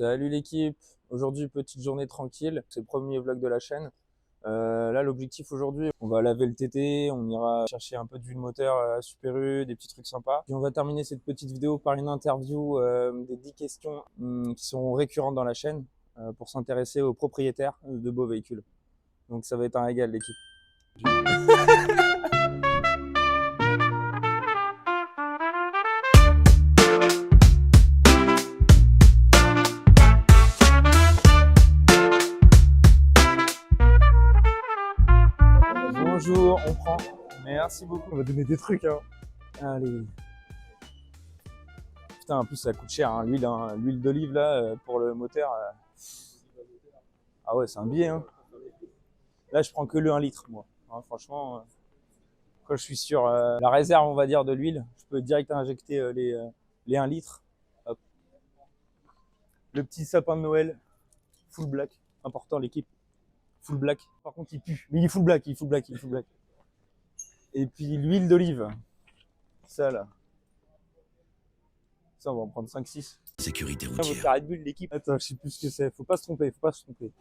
Salut l'équipe, aujourd'hui petite journée tranquille, c'est le premier vlog de la chaîne. Là l'objectif aujourd'hui, on va laver le TT, on ira chercher un peu d'huile moteur à Super U, des petits trucs sympas. Puis on va terminer cette petite vidéo par une interview des 10 questions qui seront récurrentes dans la chaîne pour s'intéresser aux propriétaires de beaux véhicules. Donc ça va être un régal l'équipe. Bonjour, on prend. Merci beaucoup. On va donner des trucs, hein. Allez. Putain, en plus ça coûte cher, hein, l'huile d'olive là pour le moteur. Ah ouais, c'est un billet, hein. Là, je prends que le 1 litre, moi. Hein, franchement, quand je suis sur la réserve, on va dire, de l'huile, je peux direct injecter les 1 litre. Hop. Le petit sapin de Noël, full black. Important, l'équipe. Full black. Par contre, il pue. Mais il est full black, il est full black, il est full black. Et puis l'huile d'olive. Ça là. Ça, on va en prendre 5-6. Sécurité Votre routière. carré de bulle, l'équipe. Attends, je sais plus ce que c'est. Faut pas se tromper, faut pas se tromper.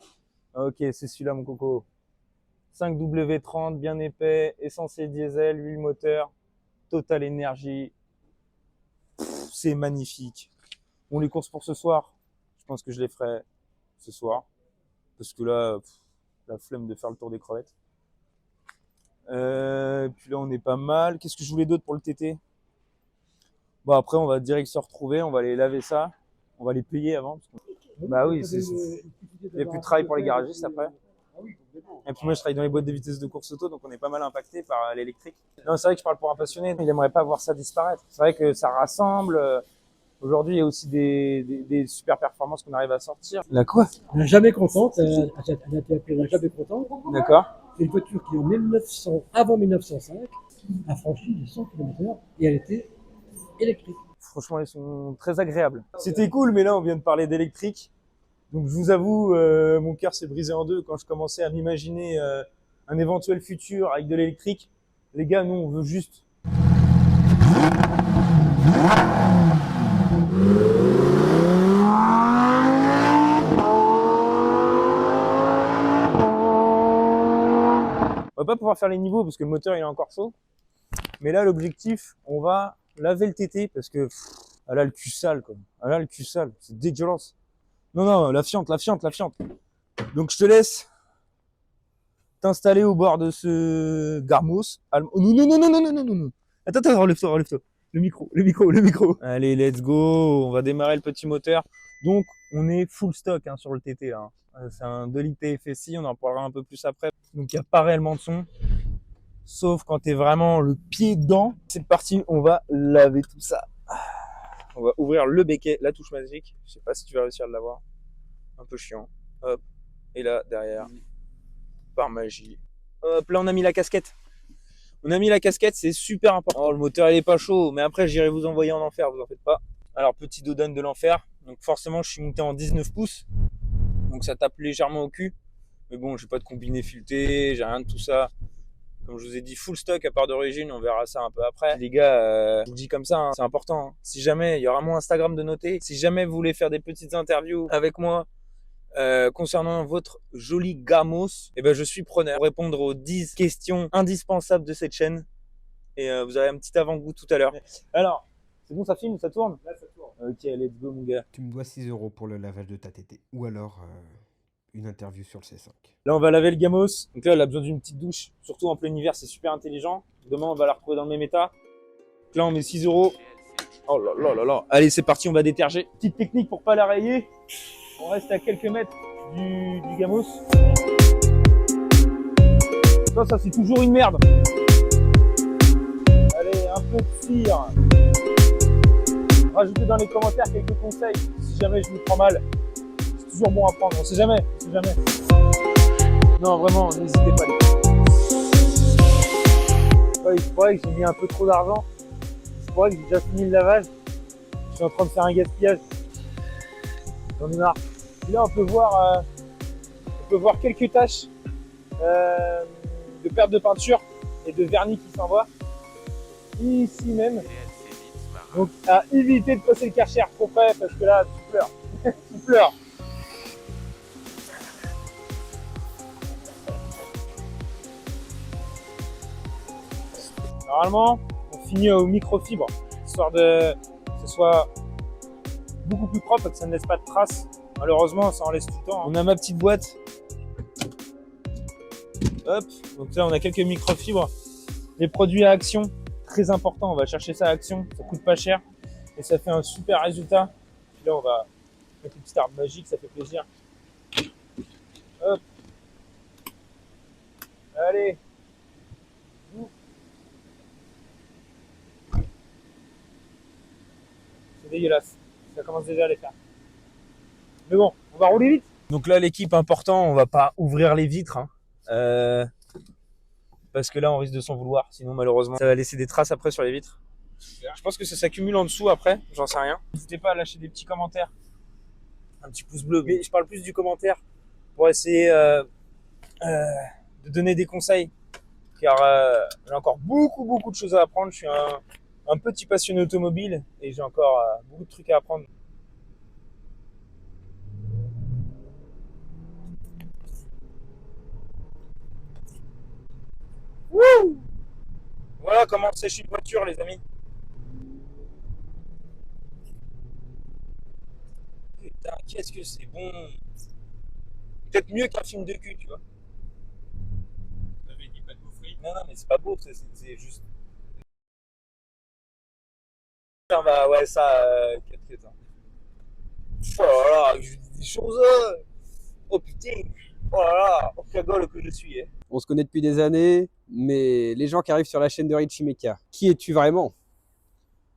Ok, c'est celui-là, mon coco. 5W30, bien épais, essence et diesel, huile moteur, Total Énergie. C'est magnifique. Bon, les courses pour ce soir, je pense que je les ferai ce soir. Parce que là, la flemme de faire le tour des crevettes. Puis là, on est pas mal. Qu'est-ce que je voulais d'autre pour le TT? Bon, après, on va direct se retrouver. On va aller laver ça. On va les payer avant. Bah oui, il n'y a plus de travail pour les garagistes après. Et puis moi, je travaille dans les boîtes de vitesse de course auto, donc on est pas mal impacté par l'électrique. Non, c'est vrai que je parle pour un passionné. Il n'aimerait pas voir ça disparaître. C'est vrai que ça rassemble. Aujourd'hui, il y a aussi des super performances qu'on arrive à sortir. La quoi? Elle n'a jamais contente, elle a été appelée la jamais contente. D'accord. C'est une voiture qui, avant 1905, a franchi les 100 km/h et elle était électrique. Franchement, ils sont très agréables. C'était cool, mais là, on vient de parler d'électrique. Donc, je vous avoue, mon cœur s'est brisé en deux quand je commençais à m'imaginer un éventuel futur avec de l'électrique. Les gars, nous, on veut juste... On va pas pouvoir faire les niveaux parce que le moteur il est encore chaud. Mais là, l'objectif, on va laver le TT parce que elle a le cul sale, quoi. Elle a le cul sale, c'est dégueulasse. Non, non, la fiente. Donc je te laisse t'installer au bord de ce Garmos. Oh, non. Attends, relève-toi. Le micro. Allez, let's go. On va démarrer le petit moteur. Donc, on est full stock hein, sur le TT. Là. C'est un 2 litres TFSI, on en parlera un peu plus après. Donc, il n'y a pas réellement de son. Sauf quand tu es vraiment le pied dedans. C'est parti, on va laver tout ça. On va ouvrir le becquet, la touche magique. Je sais pas si tu vas réussir à l'avoir. Un peu chiant. Hop. Et là, derrière, par magie. Hop, là, on a mis la casquette. C'est super important. Oh, le moteur, il est pas chaud. Mais après, j'irai vous envoyer en enfer, vous en faites pas. Alors, petit dodane de l'enfer. Donc, forcément, je suis monté en 19 pouces. Donc, ça tape légèrement au cul. Mais bon, j'ai pas de combiné fileté, j'ai rien de tout ça. Comme je vous ai dit, full stock à part d'origine, on verra ça un peu après. Les gars, je vous le dis comme ça, hein, c'est important. Hein. Si jamais, il y aura mon Instagram de noter. Si jamais vous voulez faire des petites interviews avec moi concernant votre joli Gamos, eh ben, je suis preneur pour répondre aux 10 questions indispensables de cette chaîne. Et vous aurez un petit avant-goût tout à l'heure. Alors, c'est bon, ça filme, ça tourne? Là, ça tourne. Ok, let's go, mon gars. Tu me dois 6 € pour le lavage de ta tétée. Ou alors une interview sur le C5. Là, on va laver le Gamos. Donc là, elle a besoin d'une petite douche. Surtout en plein hiver, c'est super intelligent. Demain, on va la retrouver dans le même état. Donc là, on met 6 €. Oh là là. Allez, c'est parti, on va déterger. Petite technique pour pas la rayer. On reste à quelques mètres du Gamos. Ça, c'est toujours une merde. Allez, un peu de cire. Rajoutez dans les commentaires quelques conseils si jamais je me prends mal. C'est toujours bon à prendre, on sait jamais. Non, vraiment, n'hésitez pas. Ouais, il faudrait que j'ai mis un peu trop d'argent. C'est vrai que j'ai déjà fini le lavage. Je suis en train de faire un gaspillage. J'en ai marre. Et là, on peut voir quelques taches de perte de peinture et de vernis qui s'envoient. Ici même. Donc, à éviter de passer le Karcher trop près parce que là, tu pleures. Tu Il pleure. Normalement, on finit au microfibre, histoire de que ce soit beaucoup plus propre et que ça ne laisse pas de traces. Malheureusement, ça en laisse tout le temps. On a ma petite boîte. Hop, donc là on a quelques microfibres. Les produits à Action, très important, on va chercher ça à Action, ça coûte pas cher et ça fait un super résultat. Puis là on va mettre une petite arbre magique, ça fait plaisir. Hop. Allez. C'est dégueulasse, ça commence déjà à les faire. Mais bon, on va rouler vite. Donc là l'équipe important, on va pas ouvrir les vitres. Hein. Parce que là on risque de s'en vouloir, sinon malheureusement ça va laisser des traces après sur les vitres. Je pense que ça s'accumule en dessous après, j'en sais rien. N'hésitez pas à lâcher des petits commentaires, un petit pouce bleu, mais je parle plus du commentaire pour essayer de donner des conseils, car j'ai encore beaucoup de choses à apprendre. Je suis un petit passionné automobile et j'ai encore beaucoup de trucs à apprendre. Wouh! Voilà comment sèche une voiture, les amis. Putain, qu'est-ce que c'est bon. Peut-être mieux qu'un film de cul, tu vois. T'avais dit pas de boufferie. Non, mais c'est pas beau, c'est juste. Putain, bah ouais, ça, 4 hein. Oh là là, je dis des choses. Oh putain. Oh là là, oh cagole que je suis. Hein. On se connaît depuis des années, mais les gens qui arrivent sur la chaîne de Richie Meka, qui es-tu vraiment?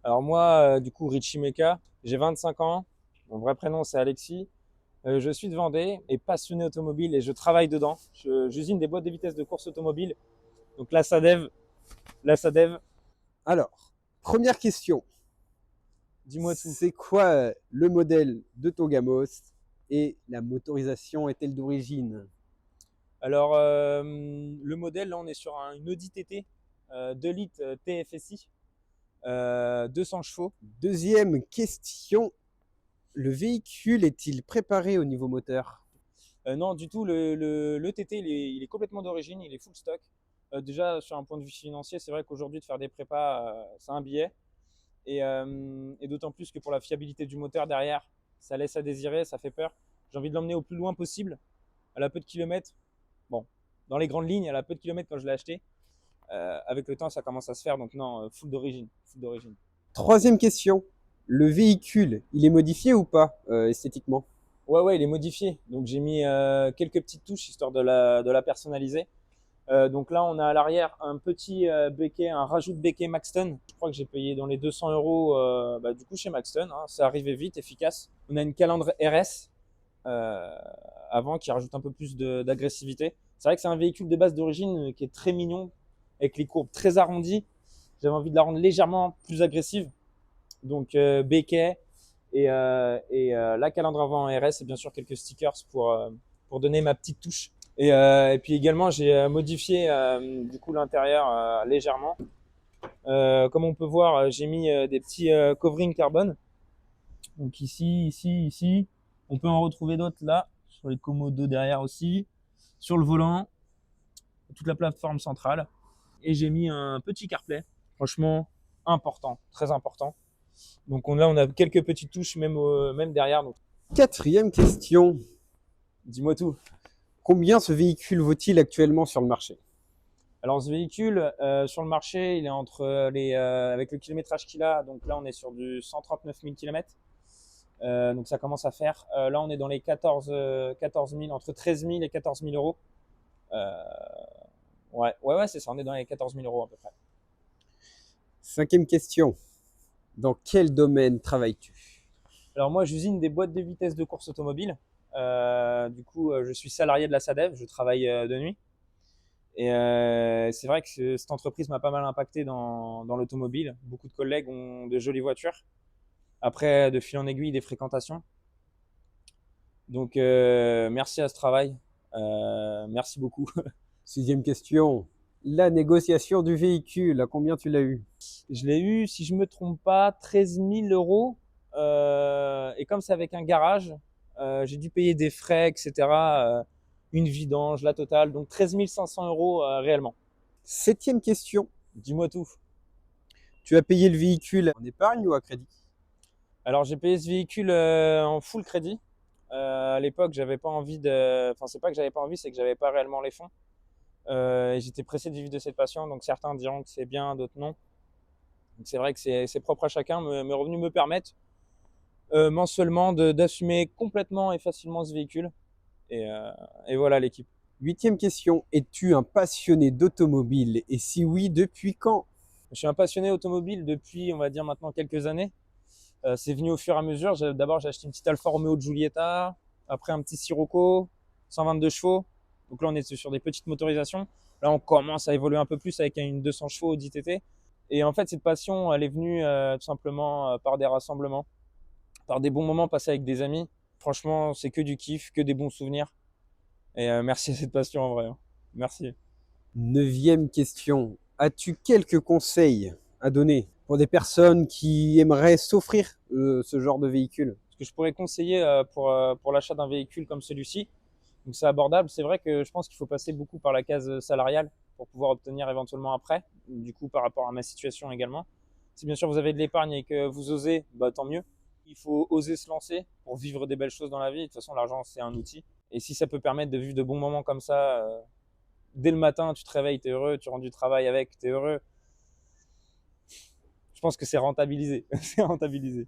Alors moi, du coup, Richie Meka, j'ai 25 ans. Mon vrai prénom, c'est Alexis. Je suis de Vendée et passionné automobile et je travaille dedans. J'usine des boîtes de vitesse de course automobile. Donc la SADEV, Alors, première question. dis-moi tout. C'est quoi le modèle de ton Gamos et la motorisation est-elle d'origine? Alors, le modèle, là, on est sur une Audi TT 2 litres TFSI, 200 chevaux. Deuxième question. Le véhicule est-il préparé au niveau moteur? Non, du tout, le TT, il est complètement d'origine, il est full stock. Déjà, sur un point de vue financier, c'est vrai qu'aujourd'hui, de faire des prépas, c'est un billet. Et d'autant plus que pour la fiabilité du moteur derrière, ça laisse à désirer, ça fait peur. J'ai envie de l'emmener au plus loin possible, à la peu de kilomètres. Bon, dans les grandes lignes, à la peu de kilomètres quand je l'ai acheté. Avec le temps, ça commence à se faire, donc non, full d'origine. Troisième question. Le véhicule, il est modifié ou pas esthétiquement? Ouais, il est modifié. Donc j'ai mis quelques petites touches histoire de la personnaliser. Donc là, on a à l'arrière un petit béquet, un rajout de béquet Maxton. Je crois que j'ai payé dans les 200 euros du coup chez Maxton. Hein. C'est arrivé vite, efficace. On a une calandre RS avant qui rajoute un peu plus d'agressivité. C'est vrai que c'est un véhicule de base d'origine qui est très mignon, avec les courbes très arrondies. J'avais envie de la rendre légèrement plus agressive. Donc béquet et la calandre avant RS et bien sûr quelques stickers pour donner ma petite touche. Et puis également j'ai modifié du coup l'intérieur légèrement. Comme on peut voir, j'ai mis des petits coverings carbone. Donc ici. On peut en retrouver d'autres là, sur les commodos derrière aussi, sur le volant, toute la plateforme centrale. Et j'ai mis un petit CarPlay, franchement important, très important. Donc là on a quelques petites touches même derrière. Donc Quatrième question. dis-moi tout. Combien ce véhicule vaut-il actuellement sur le marché? Alors ce véhicule sur le marché, il est entre avec le kilométrage qu'il a, donc là on est sur du 139 000 km. Donc ça commence à faire. Là on est dans les 14 000, entre 13 000 et 14 000 euros. Ouais, c'est ça, on est dans les 14 000 euros à peu près. Cinquième question. Dans quel domaine travailles-tu? Alors moi j'usine des boîtes de vitesse de course automobile. Du coup je suis salarié de la SADEV, je travaille de nuit. Et c'est vrai que cette entreprise m'a pas mal impacté dans l'automobile. Beaucoup de collègues ont de jolies voitures. Après, de fil en aiguille, des fréquentations. Donc, merci à ce travail. Merci beaucoup. Sixième question. La négociation du véhicule, à combien tu l'as eu? Je l'ai eu, si je me trompe pas, 13 000 euros. Et comme c'est avec un garage, J'ai dû payer des frais, etc. Une vidange, la totale. Donc 13 500 € réellement. 7e question. Dis-moi tout. Tu as payé le véhicule en épargne ou à crédit? Alors j'ai payé ce véhicule en full crédit. À l'époque, j'avais pas envie de. Enfin, c'est pas que j'avais pas envie, c'est que j'avais pas réellement les fonds. Et j'étais pressé de vivre de cette passion. Donc certains diront que c'est bien, d'autres non. Donc c'est vrai que c'est propre à chacun. Mes revenus me permettent mensuellement d'assumer complètement et facilement ce véhicule. Et voilà l'équipe. 8e question. Es-tu un passionné d'automobile? Et si oui, depuis quand? Je suis un passionné automobile depuis, on va dire maintenant quelques années. C'est venu au fur et à mesure. D'abord, j'ai acheté une petite Alfa Romeo Giulietta, après un petit Sirocco, 122 chevaux. Donc là, on est sur des petites motorisations. Là, on commence à évoluer un peu plus avec une 200 chevaux Audi TT. Et en fait, cette passion, elle est venue tout simplement par des rassemblements, par des bons moments passés avec des amis. Franchement, c'est que du kiff, que des bons souvenirs. Et merci à cette passion en vrai. Merci. 9e question. As-tu quelques conseils à donner pour des personnes qui aimeraient s'offrir ce genre de véhicule? Ce que je pourrais conseiller pour l'achat d'un véhicule comme celui-ci, donc c'est abordable. C'est vrai que je pense qu'il faut passer beaucoup par la case salariale pour pouvoir obtenir éventuellement après. Du coup, par rapport à ma situation également. Si bien sûr vous avez de l'épargne et que vous osez, bah, tant mieux. Il faut oser se lancer pour vivre des belles choses dans la vie. De toute façon, l'argent, c'est un outil. Et si ça peut permettre de vivre de bons moments comme ça, dès le matin, tu te réveilles, tu es heureux, tu rentres du travail avec, tu es heureux, je pense que c'est rentabilisé. C'est rentabilisé.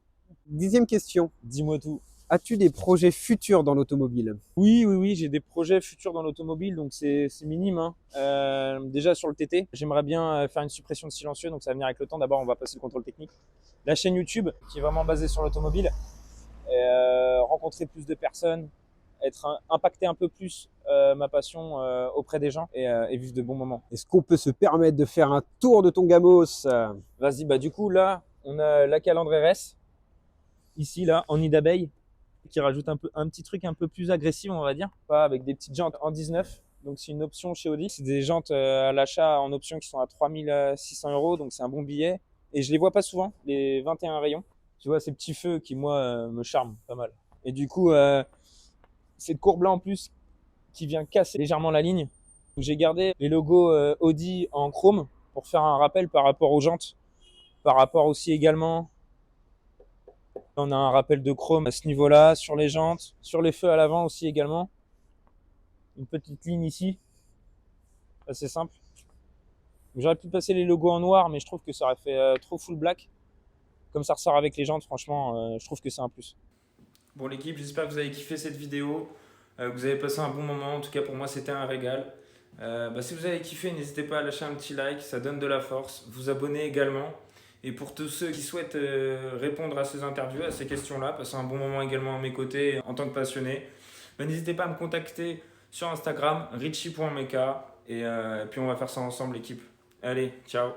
10e question. Dis-moi tout. As-tu des projets futurs dans l'automobile? Oui, j'ai des projets futurs dans l'automobile, donc c'est minime, hein. Déjà sur le TT, j'aimerais bien faire une suppression de silencieux, donc ça va venir avec le temps. D'abord, on va passer le contrôle technique. La chaîne YouTube, qui est vraiment basée sur l'automobile, rencontrer plus de personnes, impacter un peu plus ma passion auprès des gens et vivre de bons moments. Est-ce qu'on peut se permettre de faire un tour de ton gamos? Vas-y, bah du coup là, on a la calandre RS, ici là, en nid d'abeille, qui rajoute un petit truc un peu plus agressif, on va dire, pas avec des petites jantes en 19. Donc c'est une option chez Audi. C'est des jantes à l'achat en option qui sont à 3 600 €, donc c'est un bon billet. Et je les vois pas souvent, les 21 rayons. Tu vois ces petits feux qui moi me charment pas mal. Et du coup, cette courbe là en plus qui vient casser légèrement la ligne. J'ai gardé les logos Audi en chrome pour faire un rappel par rapport aux jantes, par rapport aussi également. On a un rappel de chrome à ce niveau-là, sur les jantes, sur les feux à l'avant aussi également. Une petite ligne ici, assez simple. J'aurais pu passer les logos en noir, mais je trouve que ça aurait fait trop full black. Comme ça ressort avec les jantes, franchement, je trouve que c'est un plus. Bon l'équipe, j'espère que vous avez kiffé cette vidéo, que vous avez passé un bon moment. En tout cas pour moi c'était un régal. Si vous avez kiffé, n'hésitez pas à lâcher un petit like, ça donne de la force. Vous abonner également. Et pour tous ceux qui souhaitent répondre à ces interviews, à ces questions-là, passer un bon moment également à mes côtés en tant que passionné, n'hésitez pas à me contacter sur Instagram, richie.meka. Et puis on va faire ça ensemble l'équipe. Allez, ciao.